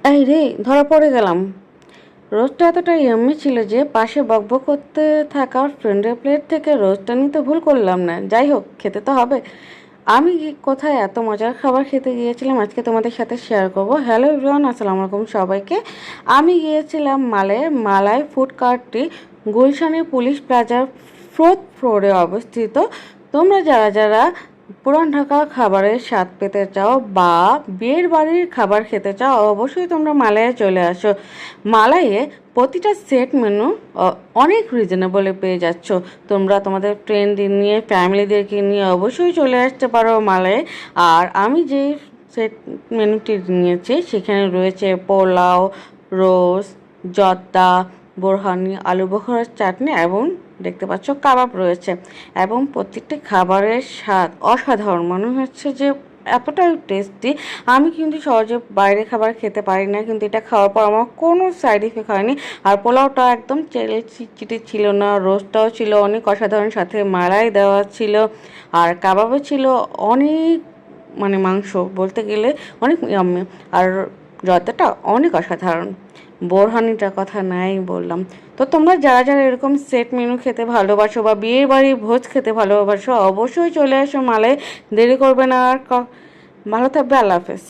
এই রে, ধরা পড়ে গেলাম। রোস্টটা এতটা ইয়াম্মি ছিল যে পাশে বকবক করতে থাকা ফ্রেন্ডের প্লেট থেকে রোস্টটা নিতে ভুল করলাম না। যাই হোক, খেতে তো হবে। আমি কোথায় এত মজার খাবার খেতে গিয়েছিলাম আজকে তোমাদের সাথে শেয়ার করব। হ্যালো এভরিওয়ান, আসসালামু আলাইকুম সবাইকে। আমি গিয়েছিলাম মালাই ফুড কার্টটি গুলশানের পুলিশ প্লাজার 4th ফ্লোরে অবস্থিত। তোমরা যারা যারা পুরান ঢাকা খাবারের স্বাদ পেতে চাও বা বিয়ের বাড়ির খাবার খেতে চাও, অবশ্যই তোমরা মালায়ে চলে আসো। মালায়ে প্রতিটা সেট মেনু অনেক রিজনেবলে পেয়ে যাচ্ছ। তোমরা তোমাদের ফ্রেন্ড নিয়ে, ফ্যামিলিদেরকে নিয়ে অবশ্যই চলে আসতে পারো মালায়ে। আর আমি যে সেট মেনুটি নিয়েছি সেখানে রয়েছে পোলাও, রোস্ট, জর্দা, বোরহানি, আলু বোখরার চাটনি এবং দেখতে পাচ্ছ কাবাব রয়েছে। এবং প্রত্যেকটি খাবারের স্বাদ অসাধারণ, মনে হচ্ছে যে এতটাই টেস্টি। আমি কিন্তু সহজে বাইরে খাবার খেতে পারি না, কিন্তু এটা খাওয়ার পর আমার কোনো সাইড ইফেক্ট হয়নি। আর পোলাওটা একদম চিটচিটে ছিল না, রোস্টটাও ছিল অনেক অসাধারণ, সাথে মালাই দেওয়া ছিল। আর কাবাবও ছিল অনেক, মানে মাংস বলতে গেলে অনেক ইয়াম্মি। আর জর্দাটা অনেক অসাধারণ, বোরহানিটার কথা নাই বললাম। তো তোমরা যারা যারা এরকম সেট মেনু খেতে ভালোবাসো বা বিয়ের বাড়ির ভোজ খেতে ভালোবাসো, অবশ্যই চলে আসো মালে। দেরি করবে না আর। ভালো থাকবে। আল্লাহ হাফেজ।